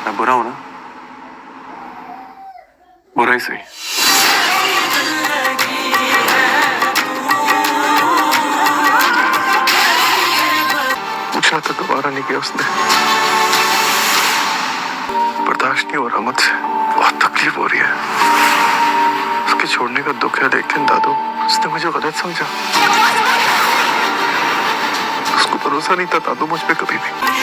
मैं बुरा हूं ना, बुरा ही सही। पूछा तो दोबारा नहीं किया उसने। बर्दाश्त नहीं हो रहा मुझसे, बहुत तकलीफ हो रही है। उसके छोड़ने का दुख है देख के दादू, उसने मुझे गलत समझा। उसको भरोसा नहीं था दादू मुझ पे कभी भी।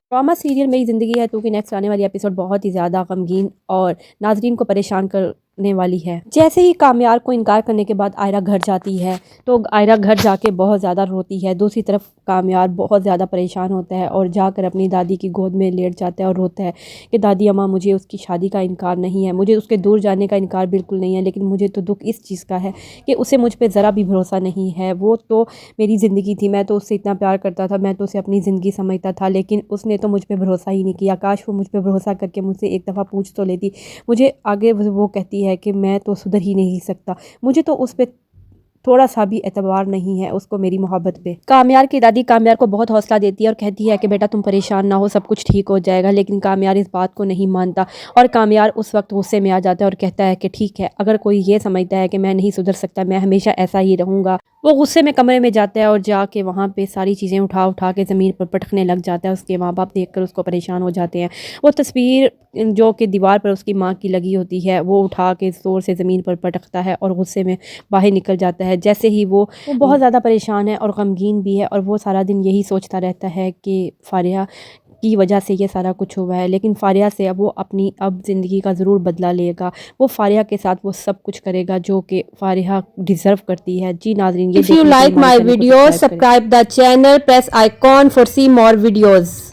ड्रामा सीरियल मेरी ज़िंदगी है 2 की नेक्स्ट आने वाली एपिसोड बहुत ही ज़्यादा गमगीन और नाजरीन को परेशान करने वाली है। जैसे ही कामयार को इनकार करने के बाद आयरा घर जाती है तो आयरा घर जाके बहुत ज़्यादा रोती है। दूसरी तरफ कामयार बहुत ज़्यादा परेशान होता है और जाकर अपनी दादी की गोद में लेट जाता है और रोता है कि दादी अम्मा मुझे उसकी शादी का इनकार नहीं है, मुझे उसके दूर जाने का इनकार बिल्कुल नहीं है, लेकिन मुझे तो दुख इस चीज़ का है कि उसे मुझ पर ज़रा भी भरोसा नहीं है। वो तो मेरी ज़िंदगी थी, मैं तो उससे इतना प्यार करता था, मैं तो उसे अपनी ज़िंदगी समझता था, लेकिन उसने तो मुझ पे भरोसा ही नहीं किया। काश वो मुझ पे भरोसा करके मुझसे एक दफ़ा पूछ तो लेती। मुझे आगे वो कहती है कि मैं तो सुधर ही नहीं सकता, मुझे तो उस पर थोड़ा सा भी एतबार नहीं है उसको मेरी मोहब्बत पे। कामयार की दादी कामयार को बहुत हौसला देती है और कहती है कि बेटा तुम परेशान ना हो, सब कुछ ठीक हो जाएगा, लेकिन कामयार इस बात को नहीं मानता और कामयार उस वक्त गुस्से में आ जाता है और कहता है कि ठीक है, अगर कोई ये समझता है कि मैं नहीं सुधर सकता, मैं हमेशा ऐसा ही रहूँगा। वो गुस्से में कमरे में जाता है और जाके वहाँ पे सारी चीज़ें उठा उठा के ज़मीन पर पटकने लग जाता है। उसके माँ बाप देखकर उसको परेशान हो जाते हैं। वो तस्वीर जो कि दीवार पर उसकी माँ की लगी होती है वो उठा के ज़ोर से ज़मीन पर पटकता है और गुस्से में बाहर निकल जाता है। जैसे ही वो बहुत ज़्यादा परेशान है और गमगीन भी है और वो सारा दिन यही सोचता रहता है कि फारिया की वजह से ये सारा कुछ हुआ है, लेकिन फारिया से अब वो अपनी ज़िंदगी का ज़रूर बदला लेगा। वो फारिया के साथ वो सब कुछ करेगा जो कि फारिया डिज़र्व करती है। जी नाज़रीन, ये if you like my video subscribe the channel, press icon for see more videos.